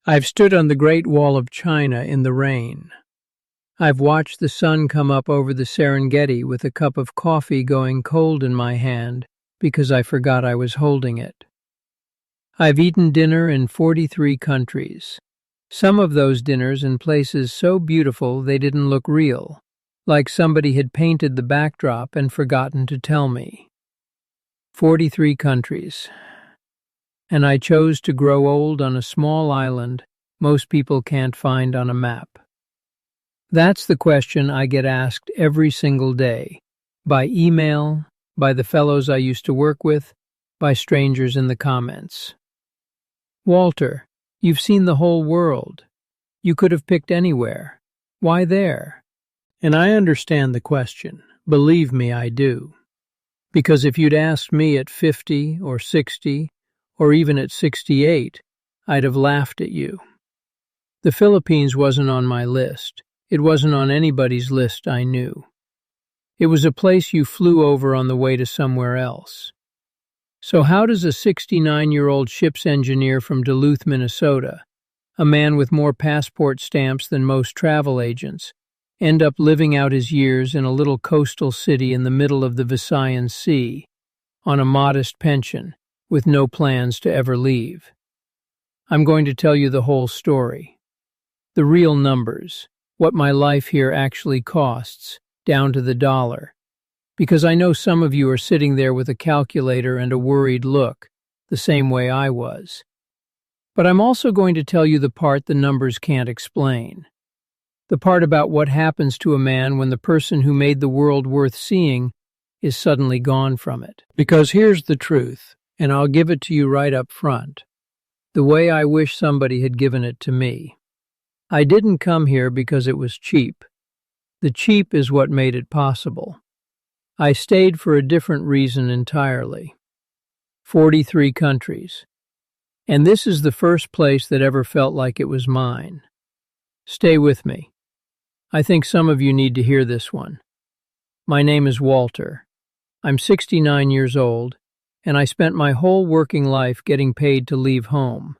I've stood on the Great Wall of China in the rain. I've watched the sun come up over the Serengeti with a cup of coffee going cold in my hand because I forgot I was holding it. I've eaten dinner in 43 countries. Some of those dinners in places so beautiful they didn't look real, like somebody had painted the backdrop and forgotten to tell me. 43 countries. And I chose to grow old on a small island most people can't find on a map. That's the question I get asked every single day, by email, by the fellows I used to work with, by strangers in the comments. Walter, you've seen the whole world. You could have picked anywhere. Why there? And I understand the question. Believe me, I do. Because if you'd asked me at 50 or 60, or even at 68, I'd have laughed at you. The Philippines wasn't on my list. It wasn't on anybody's list I knew. It was a place you flew over on the way to somewhere else. So how does a 69-year-old ship's engineer from Duluth, Minnesota, a man with more passport stamps than most travel agents, end up living out his years in a little coastal city in the middle of the Visayan Sea, on a modest pension, with no plans to ever leave? I'm going to tell you the whole story. The real numbers. What my life here actually costs, down to the dollar. Because I know some of you are sitting there with a calculator and a worried look, the same way I was. But I'm also going to tell you the part the numbers can't explain. The part about what happens to a man when the person who made the world worth seeing is suddenly gone from it. Because here's the truth, and I'll give it to you right up front, the way I wish somebody had given it to me. I didn't come here because it was cheap. The cheap is what made it possible. I stayed for a different reason entirely. 43 countries. And this is the first place that ever felt like it was mine. Stay with me. I think some of you need to hear this one. My name is Walter. I'm 69 years old, and I spent my whole working life getting paid to leave home.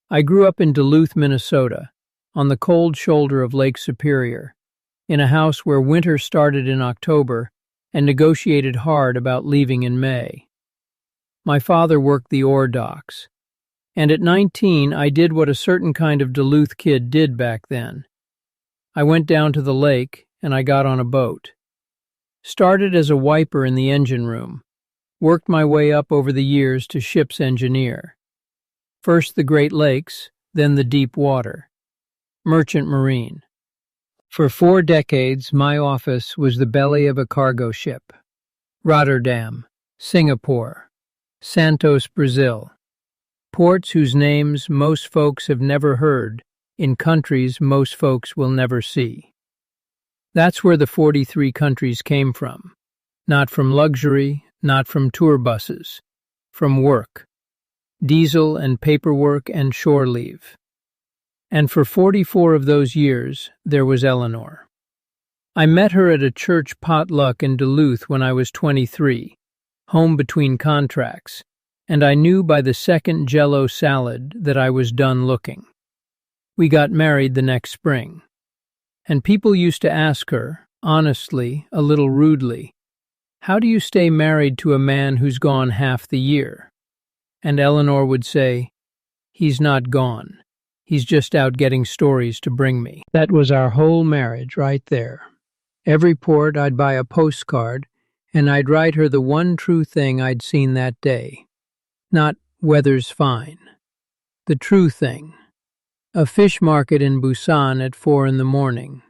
I grew up in Duluth, Minnesota, on the cold shoulder of Lake Superior, in a house where winter started in October and negotiated hard about leaving in May. My father worked the ore docks, and at 19 I did what a certain kind of Duluth kid did back then. I went down to the lake and I got on a boat. Started as a wiper in the engine room, worked my way up over the years to ship's engineer. First the Great Lakes, then the deep water. Merchant Marine. For 4 decades, my office was the belly of a cargo ship. Rotterdam, Singapore, Santos, Brazil. Ports whose names most folks have never heard, in countries most folks will never see. That's where the 43 countries came from. Not from luxury, not from tour buses. From work. Diesel and paperwork and shore leave. And for 44 of those years, there was Eleanor. I met her at a church potluck in Duluth when I was 23, home between contracts, and I knew by the second Jell-O salad that I was done looking. We got married the next spring. And people used to ask her, honestly, a little rudely, "How do you stay married to a man who's gone half the year?" And Eleanor would say, "He's not gone. He's just out getting stories to bring me." That was our whole marriage right there. Every port I'd buy a postcard, and I'd write her the one true thing I'd seen that day. Not "weather's fine." The true thing. A fish market in Busan at 4 in the morning.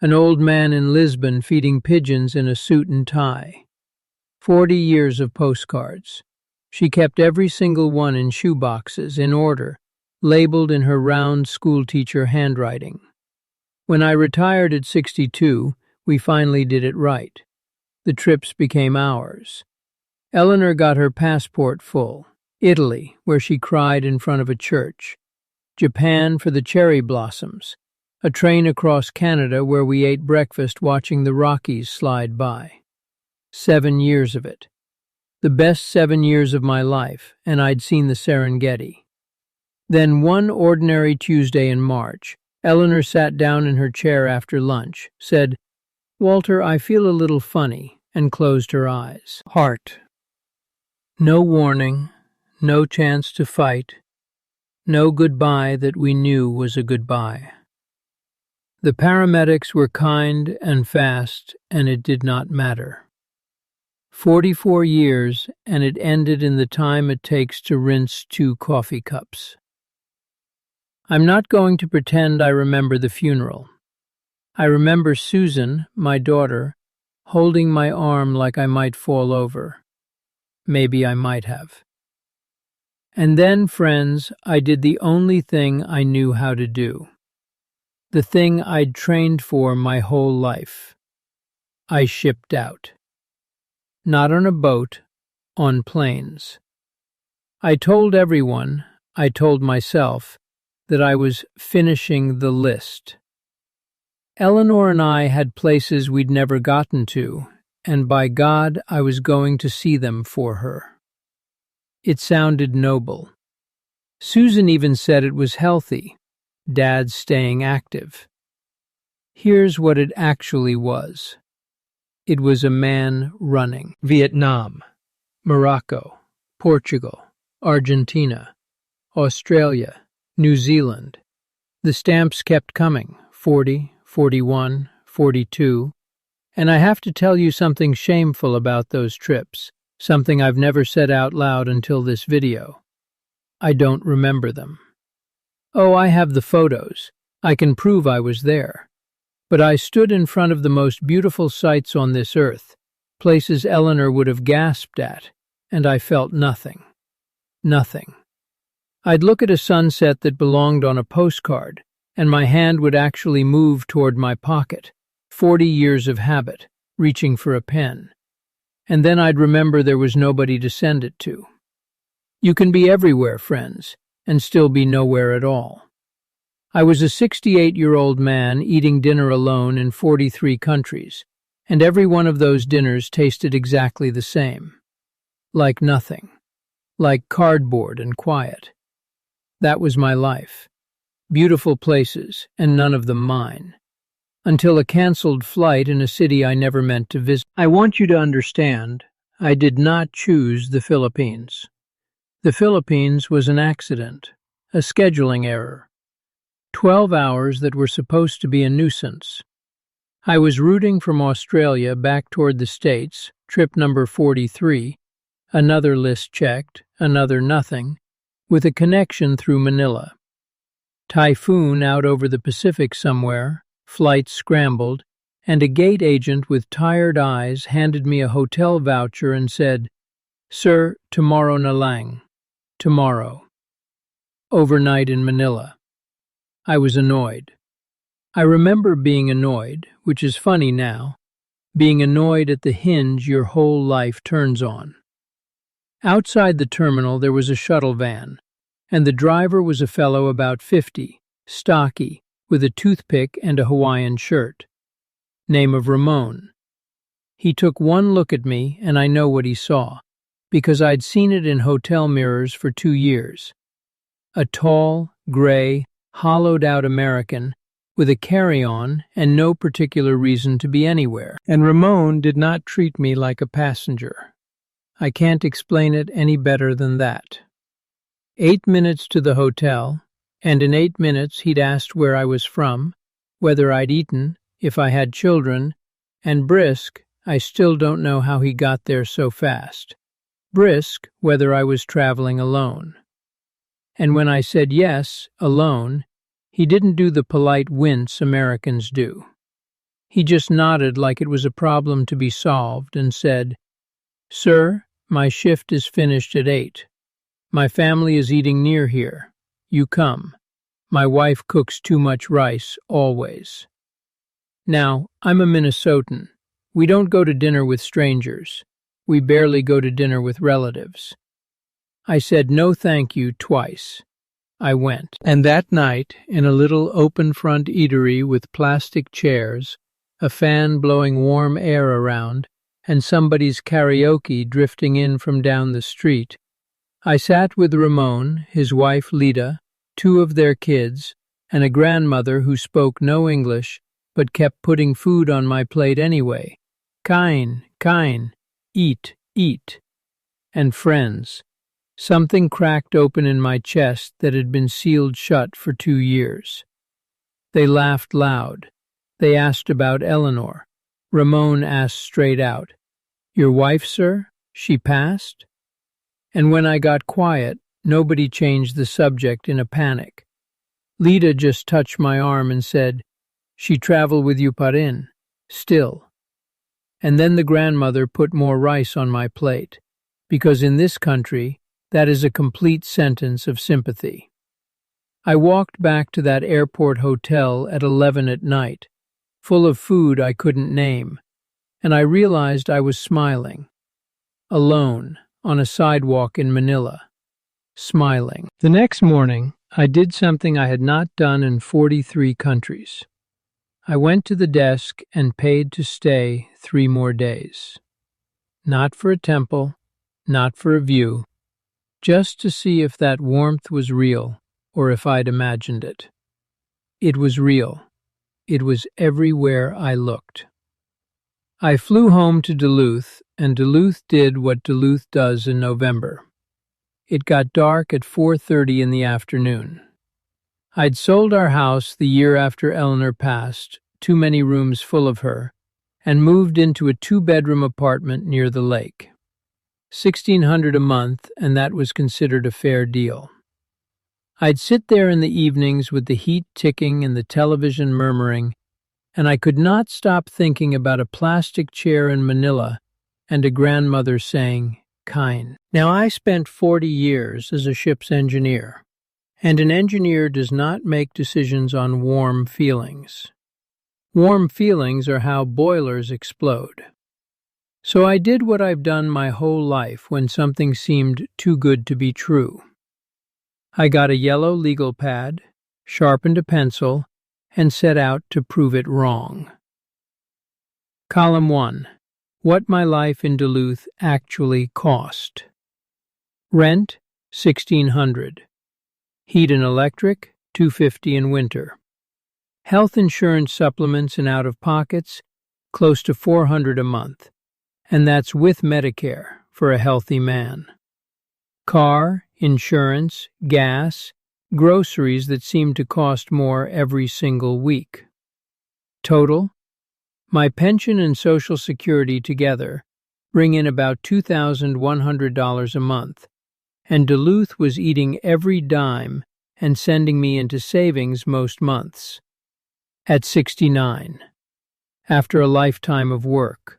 An old man in Lisbon feeding pigeons in a suit and tie. 40 years of postcards. She kept every single one in shoeboxes, in order, labeled in her round schoolteacher handwriting. When I retired at 62, we finally did it right. The trips became ours. Eleanor got her passport full. Italy, where she cried in front of a church. Japan for the cherry blossoms. A train across Canada where we ate breakfast watching the Rockies slide by. 7 years of it. The best 7 years of my life, and I'd seen the Serengeti. Then one ordinary Tuesday in March, Eleanor sat down in her chair after lunch, said, "Walter, I feel a little funny," and closed her eyes. Heart. No warning, no chance to fight, no goodbye that we knew was a goodbye. The paramedics were kind and fast, and it did not matter. 44 years, and it ended in the time it takes to rinse 2 coffee cups. I'm not going to pretend I remember the funeral. I remember Susan, my daughter, holding my arm like I might fall over. Maybe I might have. And then, friends, I did the only thing I knew how to do. The thing I'd trained for my whole life. I shipped out. Not on a boat, on planes. I told everyone, I told myself, that I was finishing the list. Eleanor and I had places we'd never gotten to, and by God, I was going to see them for her. It sounded noble. Susan even said it was healthy, Dad staying active. Here's what it actually was. It was a man running. Vietnam, Morocco, Portugal, Argentina, Australia, New Zealand. The stamps kept coming, 40, 41, 42, and I have to tell you something shameful about those trips, something I've never said out loud until this video. I don't remember them. Oh, I have the photos. I can prove I was there. But I stood in front of the most beautiful sights on this earth, places Eleanor would have gasped at, and I felt nothing. Nothing. I'd look at a sunset that belonged on a postcard, and my hand would actually move toward my pocket, 40 years of habit, reaching for a pen. And then I'd remember there was nobody to send it to. You can be everywhere, friends, and still be nowhere at all. I was a 68-year-old man eating dinner alone in 43 countries, and every one of those dinners tasted exactly the same. Like nothing. Like cardboard and quiet. That was my life. Beautiful places, and none of them mine. Until a canceled flight in a city I never meant to visit. I want you to understand, I did not choose the Philippines. The Philippines was an accident, a scheduling error. 12 hours that were supposed to be a nuisance. I was routing from Australia back toward the States, trip number 43, another list checked, another nothing, with a connection through Manila. Typhoon out over the Pacific somewhere, flights scrambled, and a gate agent with tired eyes handed me a hotel voucher and said, "Sir, tomorrow na lang. Tomorrow." Overnight in Manila. I was annoyed. I remember being annoyed, which is funny now, being annoyed at the hinge your whole life turns on. Outside the terminal there was a shuttle van, and the driver was a fellow about 50, stocky, with a toothpick and a Hawaiian shirt. Name of Ramon. He took one look at me, and I know what he saw, because I'd seen it in hotel mirrors for 2 years. A tall, gray, hollowed-out American with a carry-on and no particular reason to be anywhere. And Ramon did not treat me like a passenger. I can't explain it any better than that. 8 minutes to the hotel, and in 8 minutes he'd asked where I was from, whether I'd eaten, if I had children, and brisk, I still don't know how he got there so fast. Brisk, whether I was traveling alone. And when I said yes, alone, he didn't do the polite wince Americans do. He just nodded like it was a problem to be solved and said, "Sir, my shift is finished at 8. My family is eating near here. You come. My wife cooks too much rice, always." Now, I'm a Minnesotan. We don't go to dinner with strangers. We barely go to dinner with relatives. I said no thank you twice. I went. And that night, in a little open-front eatery with plastic chairs, a fan blowing warm air around, and somebody's karaoke drifting in from down the street, I sat with Ramon, his wife Lita, two of their kids, and a grandmother who spoke no English but kept putting food on my plate anyway. Kain, kain, eat, eat. And friends. Something cracked open in my chest that had been sealed shut for 2 years. They laughed loud. They asked about Eleanor. Ramon asked straight out, "Your wife, sir? She passed?" And when I got quiet, nobody changed the subject in a panic. Lida just touched my arm and said, "She travel with you parin, still." And then the grandmother put more rice on my plate, because in this country, that is a complete sentence of sympathy. I walked back to that airport hotel at 11 at night, full of food I couldn't name, and I realized I was smiling. Alone, on a sidewalk in Manila. Smiling. The next morning, I did something I had not done in 43 countries. I went to the desk and paid to stay 3 more days. Not for a temple, not for a view, just to see if that warmth was real or if I'd imagined it. It was real. It was everywhere I looked. I flew home to Duluth, and Duluth did what Duluth does in November. It got dark at 4:30 in the afternoon. I'd sold our house the year after Eleanor passed, too many rooms full of her, and moved into a 2-bedroom apartment near the lake. $1,600 a month, and that was considered a fair deal. I'd sit there in the evenings with the heat ticking and the television murmuring, and I could not stop thinking about a plastic chair in Manila and a grandmother saying, "Kind." Now, I spent 40 years as a ship's engineer, and an engineer does not make decisions on warm feelings. Warm feelings are how boilers explode. So I did what I've done my whole life when something seemed too good to be true. I got a yellow legal pad, sharpened a pencil, and set out to prove it wrong. Column 1. What my life in Duluth actually cost. Rent, $1,600. Heat and electric, $250 in winter. Health insurance supplements and out-of-pockets, close to $400 a month. And that's with Medicare for a healthy man. Car, insurance, gas, groceries that seem to cost more every single week. Total, my pension and Social Security together bring in about $2,100 a month, and Duluth was eating every dime and sending me into savings most months. At 69, after a lifetime of work.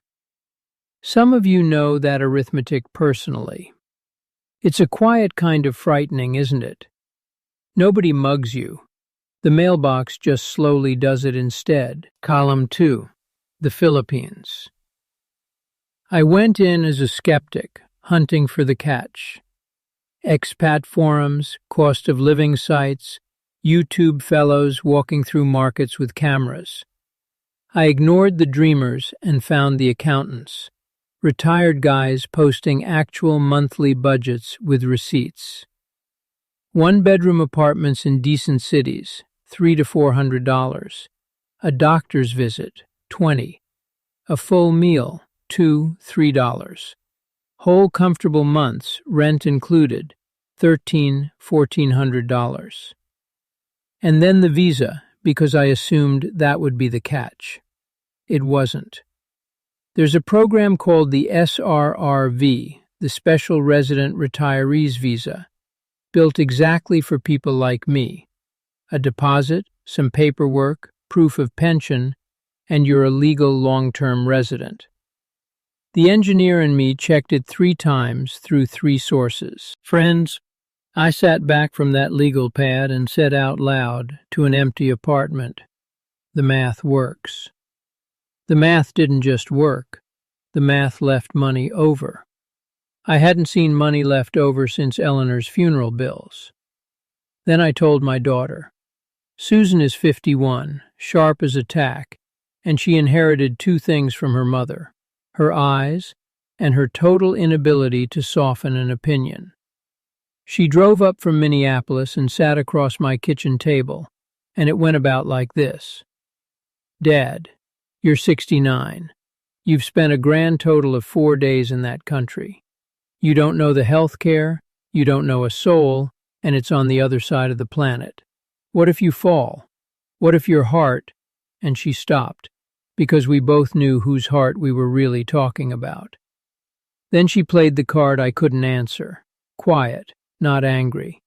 Some of you know that arithmetic personally. It's a quiet kind of frightening, isn't it? Nobody mugs you. The mailbox just slowly does it instead. Column 2. The Philippines. I went in as a skeptic, hunting for the catch. Expat forums, cost of living sites, YouTube fellows walking through markets with cameras. I ignored the dreamers and found the accountants. Retired guys posting actual monthly budgets with receipts. 1-bedroom apartments in decent cities, $300 to $400. A doctor's visit, $20. A full meal, $2, $3. Whole comfortable months, rent included, $1,300, $1,400. And then the visa, because I assumed that would be the catch. It wasn't. There's a program called the SRRV, the Special Resident Retirees Visa, built exactly for people like me. A deposit, some paperwork, proof of pension, and you're a legal long-term resident. The engineer and me checked it 3 times through 3 sources. Friends, I sat back from that legal pad and said out loud to an empty apartment, "The math works." The math didn't just work. The math left money over. I hadn't seen money left over since Eleanor's funeral bills. Then I told my daughter. Susan is 51, sharp as a tack, and she inherited 2 things from her mother, her eyes and her total inability to soften an opinion. She drove up from Minneapolis and sat across my kitchen table, and it went about like this. Dad, you're 69. You've spent a grand total of 4 days in that country. You don't know the health care, you don't know a soul, and it's on the other side of the planet. What if you fall? What if your heart? And she stopped, because we both knew whose heart we were really talking about. Then she played the card I couldn't answer, quiet, not angry.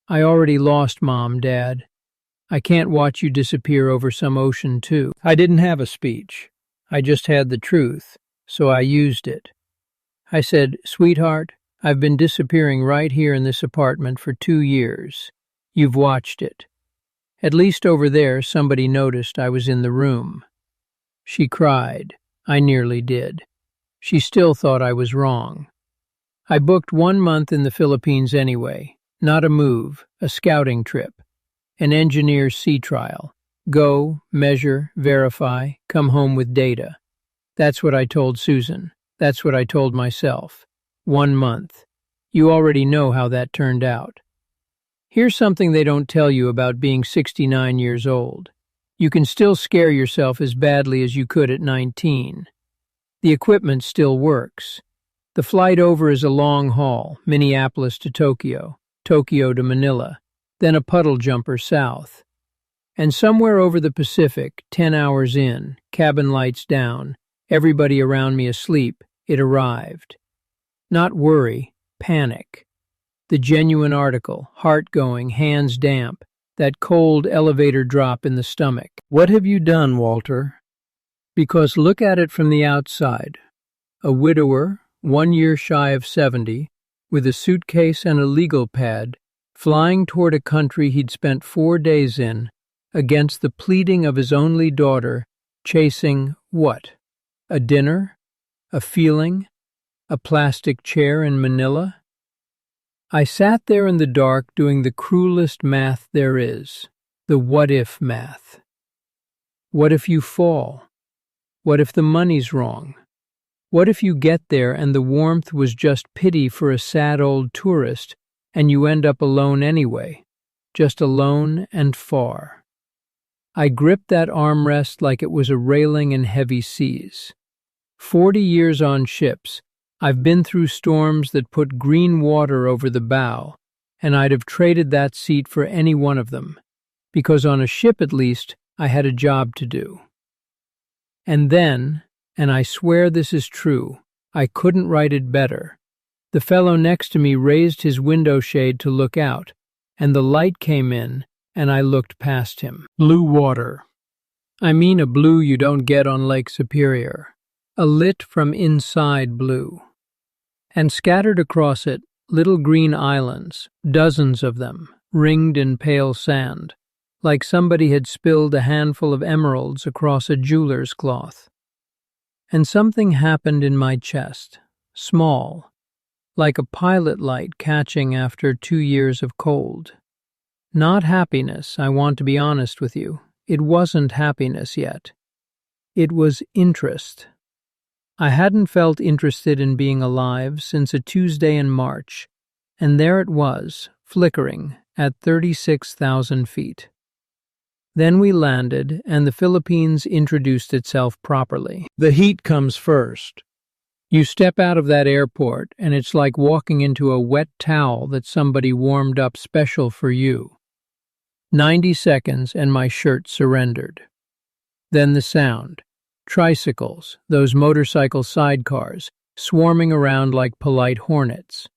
I already lost Mom, Dad. I can't watch you disappear over some ocean too. I didn't have a speech. I just had the truth, so I used it. I said, Sweetheart, I've been disappearing right here in this apartment for 2 years. You've watched it. At least over there somebody noticed I was in the room. She cried. I nearly did. She still thought I was wrong. I booked 1 month in the Philippines anyway. Not a move, a scouting trip. An engineer's sea trial. Go, measure, verify, come home with data. That's what I told Susan. That's what I told myself. 1 month. You already know how that turned out. Here's something they don't tell you about being 69 years old. You can still scare yourself as badly as you could at 19. The equipment still works. The flight over is a long haul, Minneapolis to Tokyo, Tokyo to Manila, then a puddle jumper south. And somewhere over the Pacific, 10 hours in, cabin lights down, everybody around me asleep, it arrived. Not worry, panic. The genuine article, heart going, hands damp, that cold elevator drop in the stomach. What have you done, Walter? Because look at it from the outside. A widower, 1 year shy of 70, with a suitcase and a legal pad, flying toward a country he'd spent 4 days in, against the pleading of his only daughter, chasing what? A dinner? A feeling? A plastic chair in Manila? I sat there in the dark doing the cruelest math there is, the what-if math. What if you fall? What if the money's wrong? What if you get there and the warmth was just pity for a sad old tourist and you end up alone anyway, just alone and far? I gripped that armrest like it was a railing in heavy seas. 40 years on ships, I've been through storms that put green water over the bow, and I'd have traded that seat for any one of them, because on a ship at least, I had a job to do. And then, and I swear this is true, I couldn't write it better, the fellow next to me raised his window shade to look out, and the light came in, and I looked past him. Blue water. I mean a blue you don't get on Lake Superior. A lit from inside blue. And scattered across it, little green islands, dozens of them, ringed in pale sand, like somebody had spilled a handful of emeralds across a jeweler's cloth. And something happened in my chest, small, like a pilot light catching after 2 years of cold. Not happiness, I want to be honest with you. It wasn't happiness yet. It was interest. I hadn't felt interested in being alive since a Tuesday in March, and there it was, flickering, at 36,000 feet. Then we landed, and the Philippines introduced itself properly. The heat comes first. You step out of that airport, and it's like walking into a wet towel that somebody warmed up special for you. 90 seconds, and my shirt surrendered. Then the sound. Tricycles, those motorcycle sidecars, swarming around like polite hornets.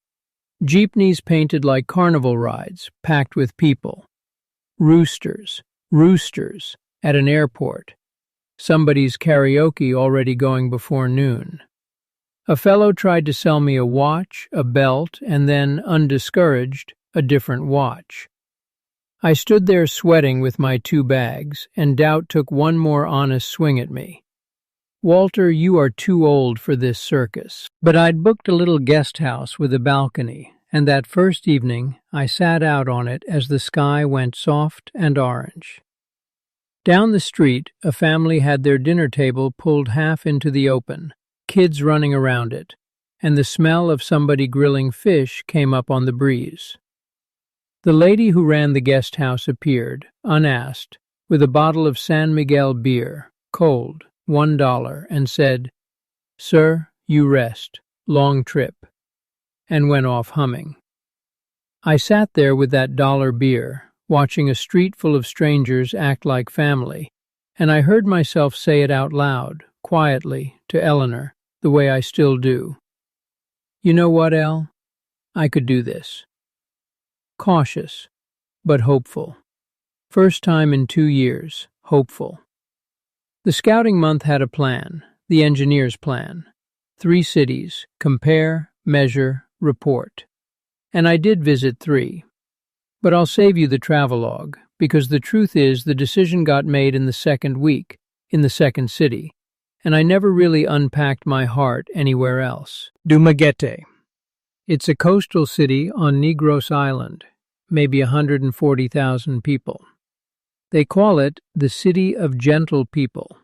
Jeepneys painted like carnival rides, packed with people. Roosters, at an airport. Somebody's karaoke already going before noon. A fellow tried to sell me a watch, a belt, and then, undiscouraged, a different watch. I stood there sweating with my 2 bags, and doubt took one more honest swing at me. Walter, you are too old for this circus. But I'd booked a little guest house with a balcony, and that first evening I sat out on it as the sky went soft and orange. Down the street, a family had their dinner table pulled half into the open, kids running around it. and the smell of somebody grilling fish came up on the breeze. The lady who ran the guest house appeared, unasked, with a bottle of San Miguel beer, cold, $1, and said, "Sir, you rest. Long trip," and went off humming. I sat there with that dollar beer, watching a street full of strangers act like family, and I heard myself say it out loud, quietly, to Eleanor, the way I still do. "You know what, Elle? I could do this." Cautious, but hopeful. First time in 2 years, hopeful. The scouting month had a plan, the engineer's plan. 3 cities, compare, measure, report. And I did visit 3. But I'll save you the travelogue, because the truth is the decision got made in the second week, in the second city, and I never really unpacked my heart anywhere else. Dumagete. It's a coastal city on Negros Island, maybe 140,000 people. They call it the City of Gentle People,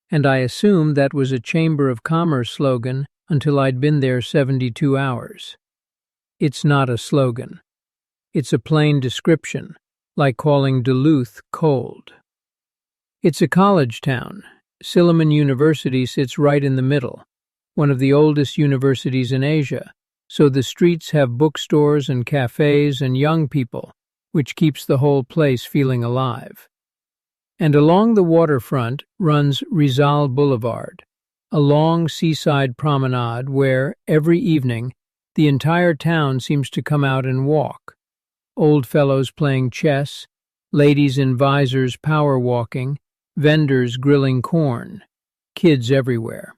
and I assumed that was a Chamber of Commerce slogan until I'd been there 72 hours. It's not a slogan. It's a plain description, like calling Duluth cold. It's a college town. Silliman University sits right in the middle, one of the oldest universities in Asia, so the streets have bookstores and cafes and young people, which keeps the whole place feeling alive. And along the waterfront runs Rizal Boulevard, a long seaside promenade where, every evening, the entire town seems to come out and walk. Old fellows playing chess, ladies in visors power walking, vendors grilling corn, kids everywhere.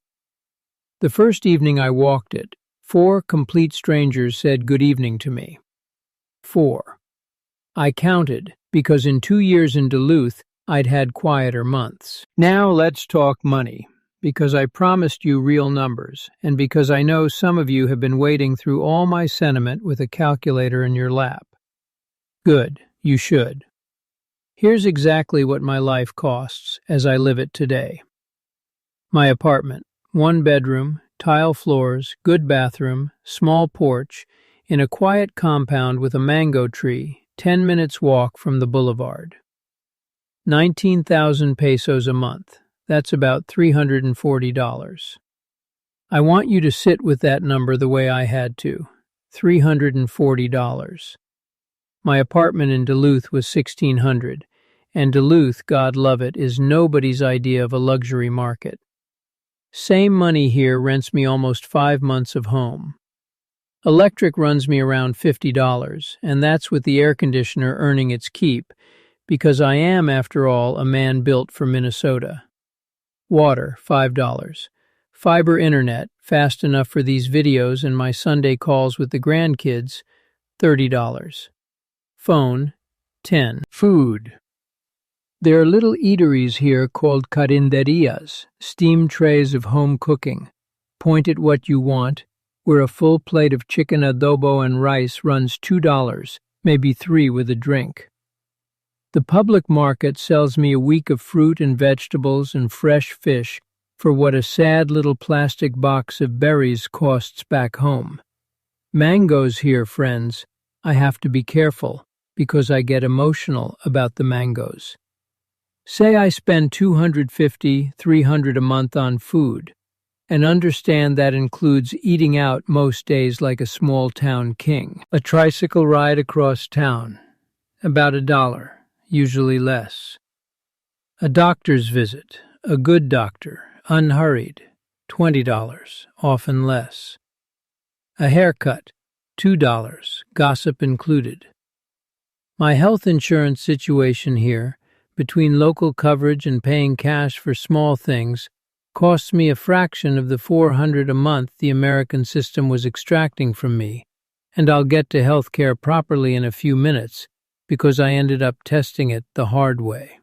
The first evening I walked it, 4 complete strangers said good evening to me. 4. I counted, because in 2 years in Duluth, I'd had quieter months. Now let's talk money, because I promised you real numbers, and because I know some of you have been wading through all my sentiment with a calculator in your lap. Good, you should. Here's exactly what my life costs as I live it today. My apartment, 1 bedroom, tile floors, good bathroom, small porch, in a quiet compound with a mango tree, 10 minutes walk from the boulevard. 19,000 pesos a month. That's about $340. I want you to sit with that number the way I had to. $340. My apartment in Duluth was $1,600, and Duluth, God love it, is nobody's idea of a luxury market. Same money here rents me almost 5 months of home. Electric runs me around $50, and that's with the air conditioner earning its keep, because I am, after all, a man built for Minnesota. Water, $5. Fiber internet, fast enough for these videos and my Sunday calls with the grandkids, $30. Phone, $10. Food. There are little eateries here called carinderias, steam trays of home cooking. Point at what you want, where a full plate of chicken adobo and rice runs $2, maybe $3 with a drink. The public market sells me a week of fruit and vegetables and fresh fish for what a sad little plastic box of berries costs back home. Mangoes here, friends. I have to be careful because I get emotional about the mangoes. Say I spend $250, $300 a month on food, and understand that includes eating out most days like a small-town king. A tricycle ride across town, about $1, usually less. A doctor's visit, a good doctor, unhurried, $20, often less. A haircut, $2, gossip included. My health insurance situation here, between local coverage and paying cash for small things, costs me a fraction of the $400 a month the American system was extracting from me, and I'll get to health care properly in a few minutes because I ended up testing it the hard way.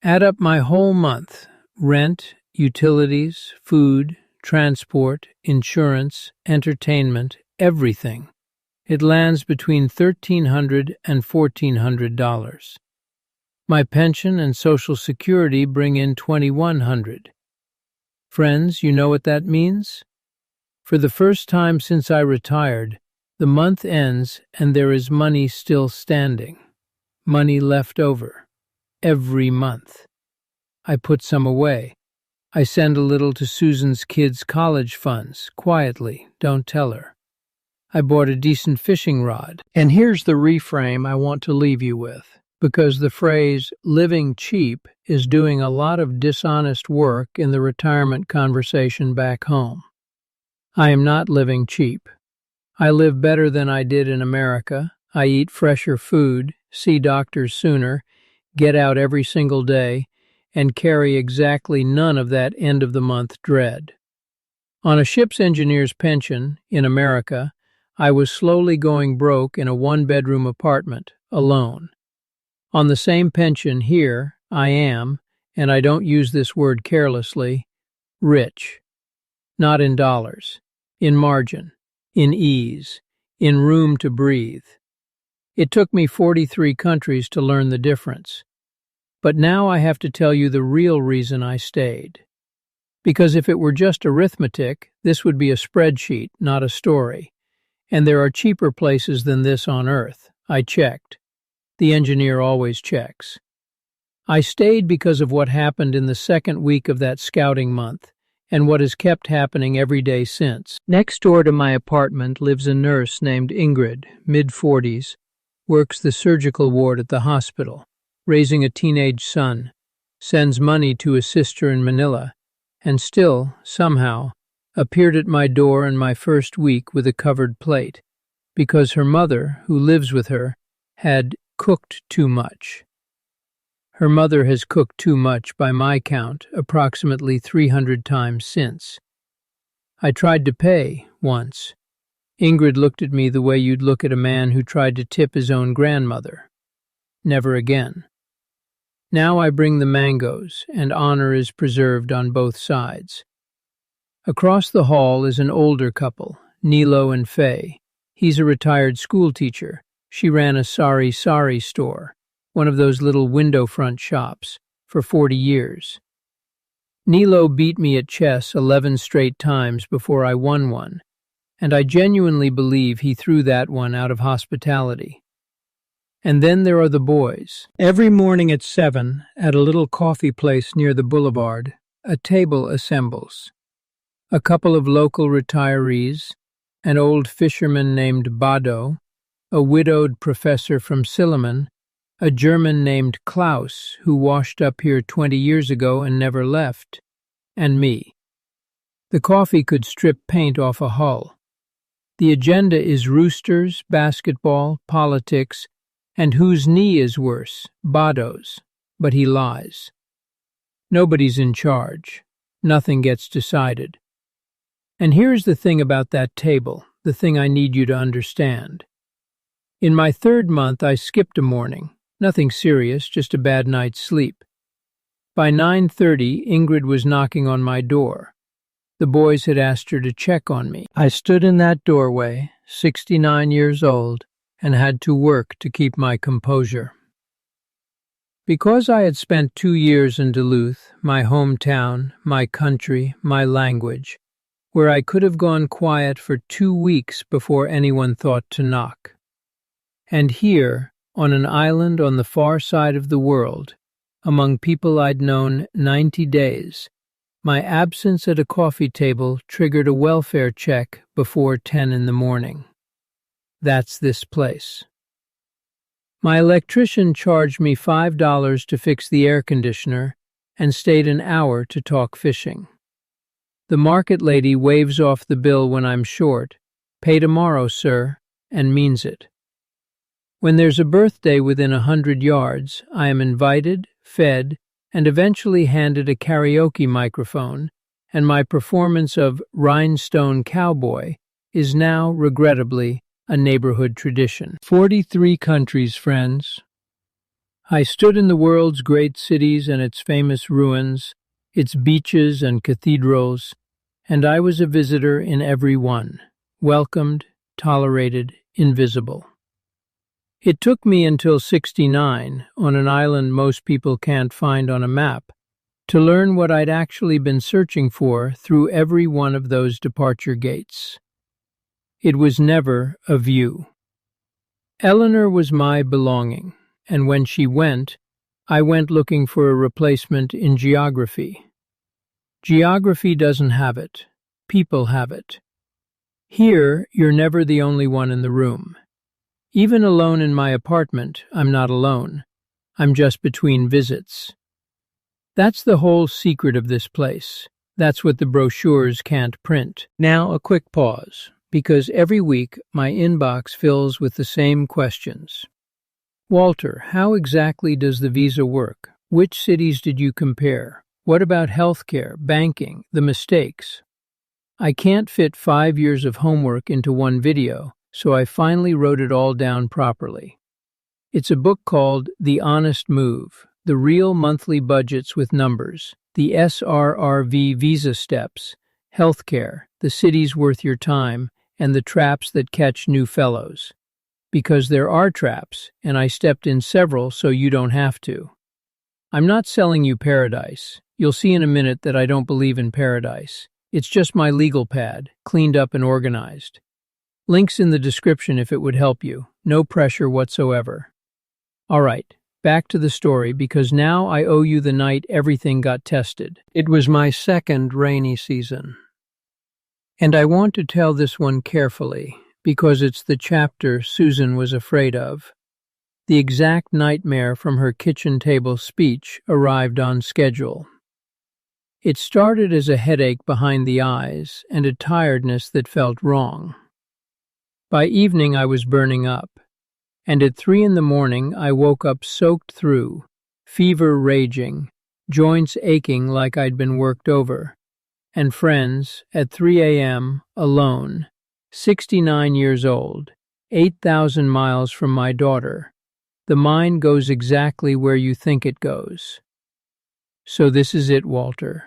Add up my whole month, rent, utilities, food, transport, insurance, entertainment, everything. It lands between $1,300 and $1,400. My pension and Social Security bring in $2,100. Friends, you know what that means? For the first time since I retired, the month ends and there is money still standing. Money left over. Every month. I put some away. I send a little to Susan's kids' college funds, quietly, don't tell her. I bought a decent fishing rod. And here's the reframe I want to leave you with, because the phrase living cheap is doing a lot of dishonest work in the retirement conversation back home. I am not living cheap. I live better than I did in America. I eat fresher food, see doctors sooner, get out every single day, and carry exactly none of that end-of-the-month dread. On a ship's engineer's pension, in America, I was slowly going broke in a one-bedroom apartment, alone. On the same pension here, I am, and I don't use this word carelessly, rich. Not in dollars, in margin, in ease, in room to breathe. It took me 43 countries to learn the difference. But now I have to tell you the real reason I stayed. Because if it were just arithmetic, this would be a spreadsheet, not a story. And there are cheaper places than this on Earth. I checked. The engineer always checks. I stayed because of what happened in the second week of that scouting month, and what has kept happening every day since. Next door to my apartment lives a nurse named Ingrid, mid-40s, works the surgical ward at the hospital, raising a teenage son, sends money to a sister in Manila, and still, somehow, appeared at my door in my first week with a covered plate, because her mother, who lives with her, had cooked too much. Her mother has cooked too much, by my count, approximately 300 times since. I tried to pay, once. Ingrid looked at me the way you'd look at a man who tried to tip his own grandmother. Never again. Now I bring the mangoes, and honor is preserved on both sides. Across the hall is an older couple, Nilo and Faye. He's a retired school teacher. She ran a sari store, one of those little window front shops, for 40 years. Nilo beat me at chess 11 straight times before I won one, and I genuinely believe he threw that one out of hospitality. And then there are the boys. Every morning at 7, at a little coffee place near the boulevard, a table assembles. A couple of local retirees, an old fisherman named Bado, a widowed professor from Silliman, a German named Klaus, who washed up here 20 years ago and never left, and me. The coffee could strip paint off a hull. The agenda is roosters, basketball, politics, and whose knee is worse, Bado's, but he lies. Nobody's in charge. Nothing gets decided. And here's the thing about that table, the thing I need you to understand. In my third month, I skipped a morning. Nothing serious, just a bad night's sleep. By 9:30, Ingrid was knocking on my door. The boys had asked her to check on me. I stood in that doorway, 69 years old, and had to work to keep my composure. Because I had spent 2 years in Duluth, my hometown, my country, my language, where I could have gone quiet for 2 weeks before anyone thought to knock. And here, on an island on the far side of the world, among people I'd known 90 days, my absence at a coffee table triggered a welfare check before 10 in the morning. That's this place. My electrician charged me $5 to fix the air conditioner and stayed an hour to talk fishing. The market lady waves off the bill when I'm short, "Pay tomorrow, sir," and means it. When there's a birthday within 100 yards, I am invited, fed, and eventually handed a karaoke microphone, and my performance of Rhinestone Cowboy is now, regrettably, a neighborhood tradition. 43 countries, friends. I stood in the world's great cities and its famous ruins, its beaches and cathedrals, and I was a visitor in every one, welcomed, tolerated, invisible. It took me until 69, on an island most people can't find on a map, to learn what I'd actually been searching for through every one of those departure gates. It was never a view. Eleanor was my belonging, and when she went, I went looking for a replacement in geography. Geography doesn't have it. People have it. Here, you're never the only one in the room. Even alone in my apartment, I'm not alone. I'm just between visits. That's the whole secret of this place. That's what the brochures can't print. Now, a quick pause, because every week my inbox fills with the same questions. Walter, how exactly does the visa work? Which cities did you compare? What about healthcare, banking, the mistakes? I can't fit 5 years of homework into one video, so I finally wrote it all down properly. It's a book called The Honest Move, The Real Monthly Budgets with Numbers, the SRRV Visa Steps, Healthcare, The Cities Worth Your Time, and the Traps That Catch New Fellows. Because there are traps, and I stepped in several so you don't have to. I'm not selling you paradise. You'll see in a minute that I don't believe in paradise. It's just my legal pad, cleaned up and organized. Links in the description if it would help you. No pressure whatsoever. All right, back to the story because now I owe you the night everything got tested. It was my second rainy season. And I want to tell this one carefully because it's the chapter Susan was afraid of. The exact nightmare from her kitchen table speech arrived on schedule. It started as a headache behind the eyes and a tiredness that felt wrong. By evening I was burning up, and at 3 a.m. I woke up soaked through, fever raging, joints aching like I'd been worked over. And friends, at 3 a.m., alone, 69 years old, 8,000 miles from my daughter, the mind goes exactly where you think it goes. So this is it, Walter.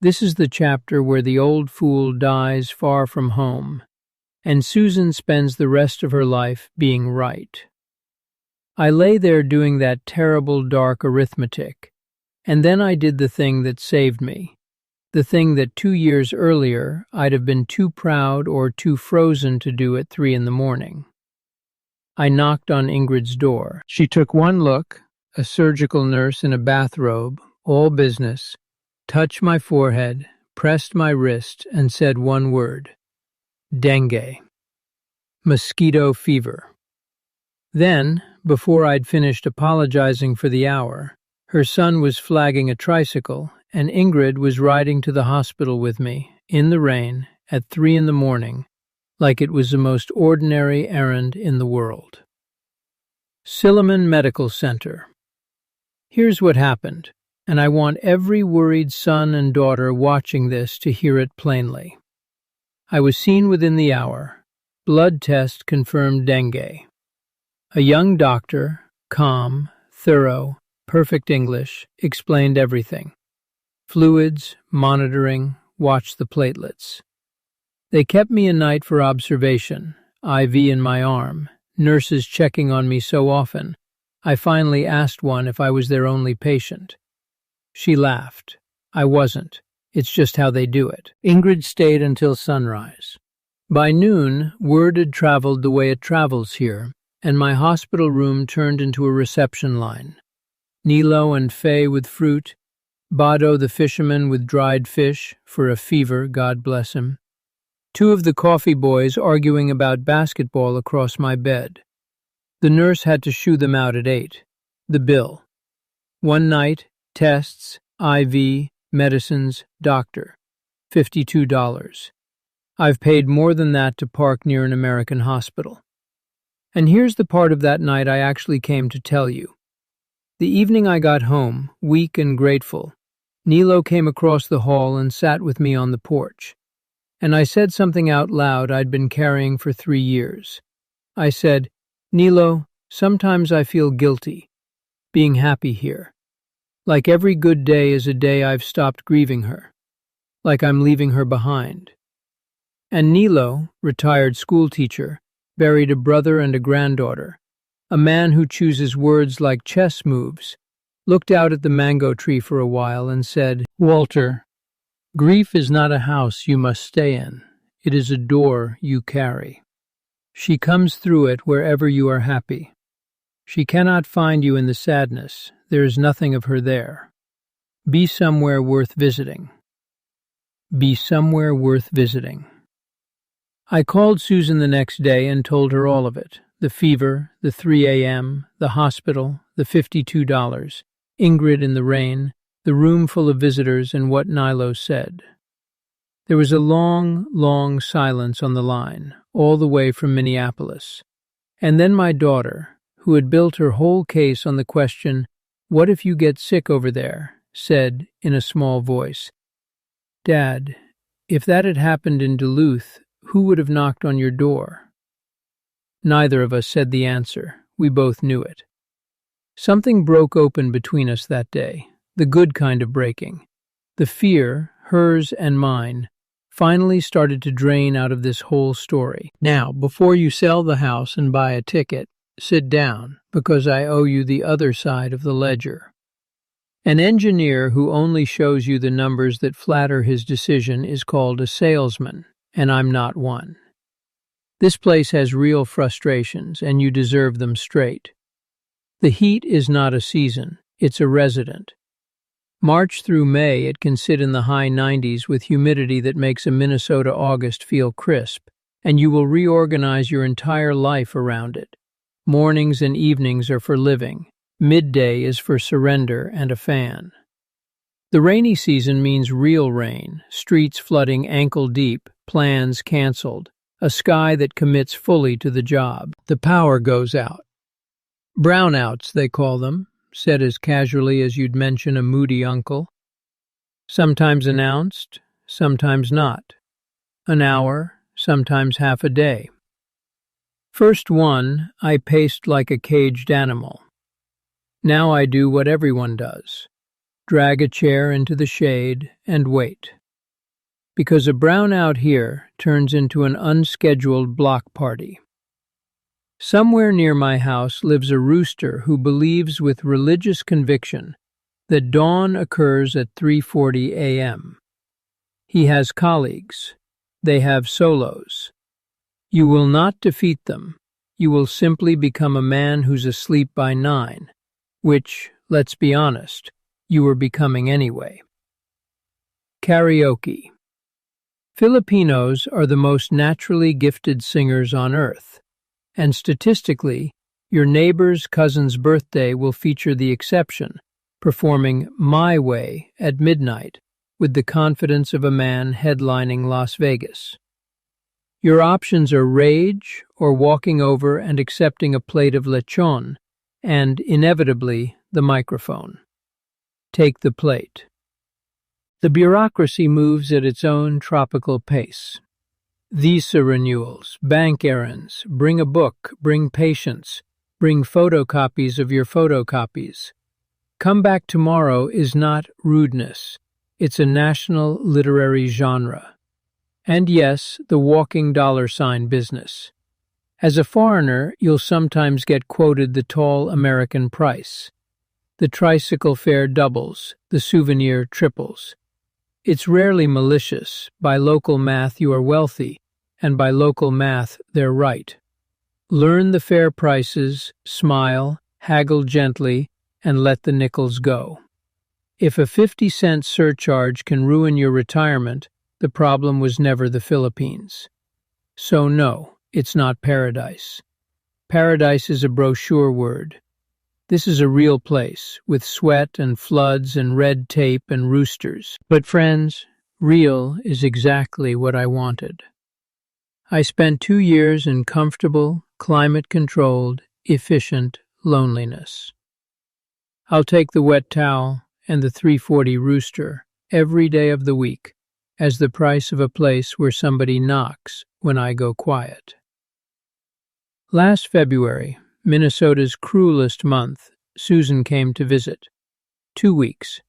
This is the chapter where the old fool dies far from home, and Susan spends the rest of her life being right. I lay there doing that terrible dark arithmetic, and then I did the thing that saved me, the thing that 2 years earlier I'd have been too proud or too frozen to do at 3 a.m. I knocked on Ingrid's door. She took one look, a surgical nurse in a bathrobe, all business, touched my forehead, pressed my wrist, and said one word: dengue. Mosquito fever. Then, before I'd finished apologizing for the hour, her son was flagging a tricycle, and Ingrid was riding to the hospital with me, in the rain, at 3 a.m, like it was the most ordinary errand in the world. Silliman Medical Center. Here's what happened, and I want every worried son and daughter watching this to hear it plainly. I was seen within the hour. Blood test confirmed dengue. A young doctor, calm, thorough, perfect English, explained everything. Fluids, monitoring, watched the platelets. They kept me a night for observation, IV in my arm, nurses checking on me so often. I finally asked one if I was their only patient. She laughed. I wasn't. It's just how they do it. Ingrid stayed until sunrise. By noon, word had traveled the way it travels here, and my hospital room turned into a reception line. Nilo and Faye with fruit, Bado the fisherman with dried fish, for a fever, God bless him. 2 of the coffee boys arguing about basketball across my bed. The nurse had to shoo them out at 8. The bill. One night, tests, IV, medicines, doctor. $52. I've paid more than that to park near an American hospital. And here's the part of that night I actually came to tell you. The evening I got home, weak and grateful, Nilo came across the hall and sat with me on the porch. And I said something out loud I'd been carrying for 3 years. I said, Nilo, sometimes I feel guilty, being happy here. Like every good day is a day I've stopped grieving her. Like I'm leaving her behind. And Nilo, retired schoolteacher, buried a brother and a granddaughter, a man who chooses words like chess moves, looked out at the mango tree for a while, and said, "Walter, grief is not a house you must stay in. It is a door you carry. She comes through it wherever you are happy. She cannot find you in the sadness. There is nothing of her there. Be somewhere worth visiting. Be somewhere worth visiting." I called Susan the next day and told her all of it. The fever, the 3 a.m., the hospital, the $52, Ingrid in the rain, the room full of visitors, and what Nilo said. There was a long, long silence on the line, all the way from Minneapolis. And then my daughter, who had built her whole case on the question, "What if you get sick over there?" said, in a small voice, "Dad, if that had happened in Duluth, who would have knocked on your door?" Neither of us said the answer. We both knew it. Something broke open between us that day, the good kind of breaking. The fear, hers and mine, finally started to drain out of this whole story. "Now, before you sell the house and buy a ticket, sit down, because I owe you the other side of the ledger." An engineer who only shows you the numbers that flatter his decision is called a salesman, and I'm not one. This place has real frustrations, and you deserve them straight. The heat is not a season, it's a resident. March through May it can sit in the high 90s with humidity that makes a Minnesota August feel crisp, and you will reorganize your entire life around it. Mornings and evenings are for living. Midday is for surrender and a fan. The rainy season means real rain, streets flooding ankle deep, plans canceled, a sky that commits fully to the job. The power goes out. Brownouts, they call them, said as casually as you'd mention a moody uncle. Sometimes announced, sometimes not. An hour, sometimes half a day. First one, I paced like a caged animal. Now I do what everyone does. Drag a chair into the shade and wait. Because a brownout here turns into an unscheduled block party. Somewhere near my house lives a rooster who believes with religious conviction that dawn occurs at 3:40 a.m. He has colleagues. They have solos. You will not defeat them. You will simply become a man who's asleep by 9, which, let's be honest, you were becoming anyway. Karaoke. Filipinos are the most naturally gifted singers on earth, and statistically, your neighbor's cousin's birthday will feature the exception, performing My Way at midnight with the confidence of a man headlining Las Vegas. Your options are rage or walking over and accepting a plate of lechon, and, inevitably, the microphone. Take the plate. The bureaucracy moves at its own tropical pace. Visa renewals, bank errands, bring a book, bring patience, bring photocopies of your photocopies. Come back tomorrow is not rudeness. It's a national literary genre. And yes, the walking dollar sign business. As a foreigner, you'll sometimes get quoted the tall American price. The tricycle fare doubles, the souvenir triples. It's rarely malicious. By local math, you are wealthy, and by local math, they're right. Learn the fair prices, smile, haggle gently, and let the nickels go. If a 50-cent surcharge can ruin your retirement, the problem was never the Philippines. So no, it's not paradise. Paradise is a brochure word. This is a real place, with sweat and floods and red tape and roosters. But friends, real is exactly what I wanted. I spent 2 years in comfortable, climate-controlled, efficient loneliness. I'll take the wet towel and the 340 rooster every day of the week as the price of a place where somebody knocks when I go quiet. Last February, Minnesota's cruelest month, Susan came to visit. 2 weeks.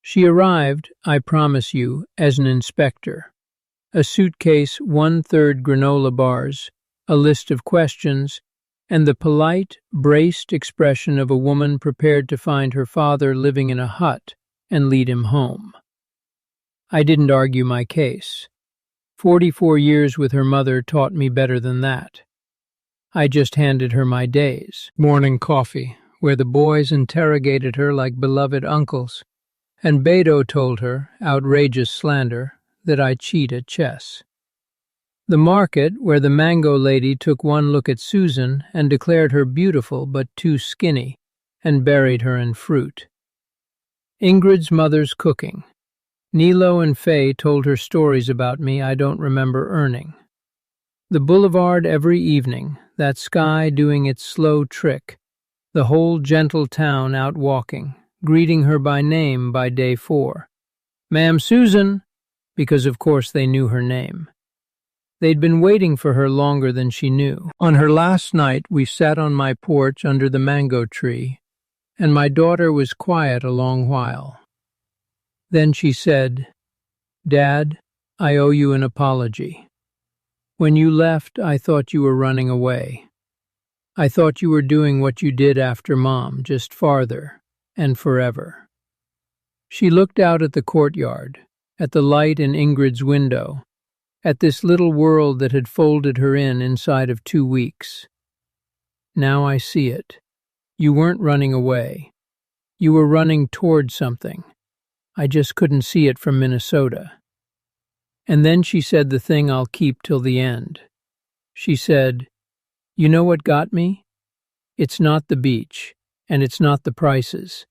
She arrived, I promise you, as an inspector. A suitcase, 1/3 granola bars, a list of questions, and the polite, braced expression of a woman prepared to find her father living in a hut and lead him home. I didn't argue my case. 44 years with her mother taught me better than that. I just handed her my days. Morning coffee, where the boys interrogated her like beloved uncles, and Beto told her, outrageous slander, that I cheat at chess. The market, where the mango lady took one look at Susan and declared her beautiful but too skinny, and buried her in fruit. Ingrid's mother's cooking. Nilo and Faye told her stories about me I don't remember earning. The boulevard every evening, that sky doing its slow trick, the whole gentle town out walking, greeting her by name by day 4. "Ma'am Susan," because of course they knew her name. They'd been waiting for her longer than she knew. On her last night, we sat on my porch under the mango tree, and my daughter was quiet a long while. Then she said, "Dad, I owe you an apology. When you left, I thought you were running away. I thought you were doing what you did after Mom, just farther and forever." She looked out at the courtyard, at the light in Ingrid's window, at this little world that had folded her in inside of 2 weeks. "Now I see it. You weren't running away. You were running toward something. I just couldn't see it from Minnesota." And then she said the thing I'll keep till the end. She said, "You know what got me? It's not the beach, and it's not the prices.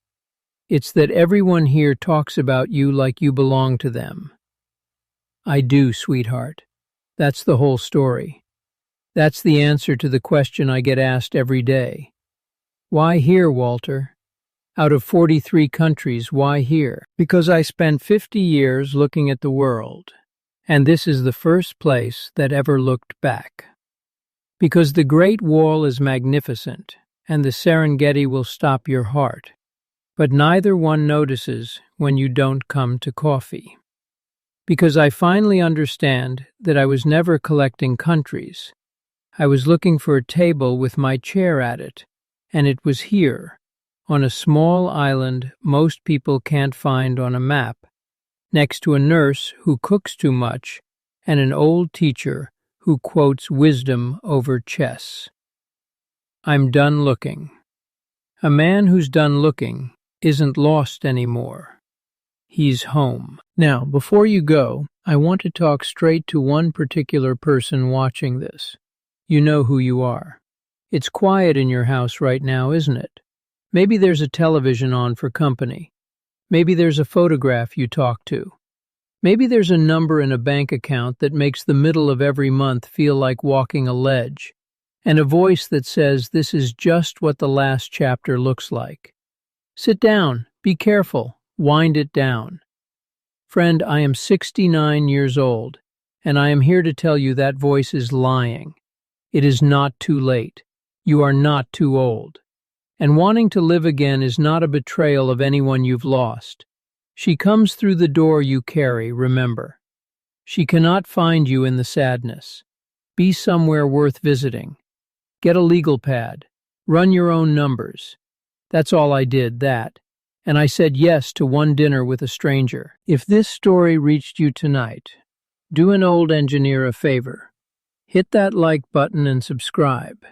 It's that everyone here talks about you like you belong to them." I do, sweetheart. That's the whole story. That's the answer to the question I get asked every day. Why here, Walter? Out of 43 countries, why here? Because I spent 50 years looking at the world, and this is the first place that ever looked back. Because the Great Wall is magnificent, and the Serengeti will stop your heart, but neither one notices when you don't come to coffee. Because I finally understand that I was never collecting countries. I was looking for a table with my chair at it, and it was here, on a small island most people can't find on a map, next to a nurse who cooks too much and an old teacher who quotes wisdom over chess. I'm done looking. A man who's done looking isn't lost anymore. He's home. Now, before you go, I want to talk straight to one particular person watching this. You know who you are. It's quiet in your house right now, isn't it? Maybe there's a television on for company. Maybe there's a photograph you talk to. Maybe there's a number in a bank account that makes the middle of every month feel like walking a ledge, and a voice that says this is just what the last chapter looks like. Sit down, be careful, wind it down. Friend, I am 69 years old, and I am here to tell you that voice is lying. It is not too late. You are not too old. And wanting to live again is not a betrayal of anyone you've lost. She comes through the door you carry, remember. She cannot find you in the sadness. Be somewhere worth visiting. Get a legal pad. Run your own numbers. That's all I did, that. And I said yes to one dinner with a stranger. If this story reached you tonight, do an old engineer a favor. Hit that like button and subscribe,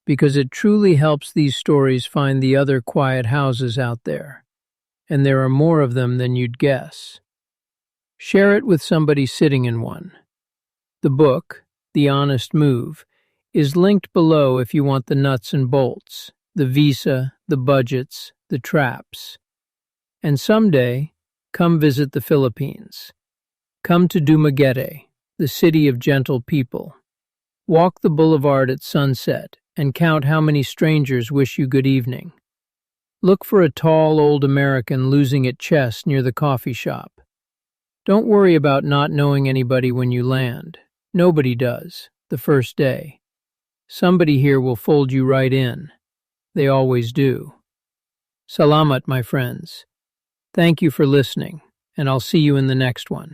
because it truly helps these stories find the other quiet houses out there. And there are more of them than you'd guess. Share it with somebody sitting in one. The book, The Honest Move, is linked below if you want the nuts and bolts, the visa, the budgets, the traps. And someday, come visit the Philippines. Come to Dumagete, the city of gentle people. Walk the boulevard at sunset and count how many strangers wish you good evening. Look for a tall old American losing at chess near the coffee shop. Don't worry about not knowing anybody when you land. Nobody does, the first day. Somebody here will fold you right in. They always do. Salamat, my friends. Thank you for listening, and I'll see you in the next one.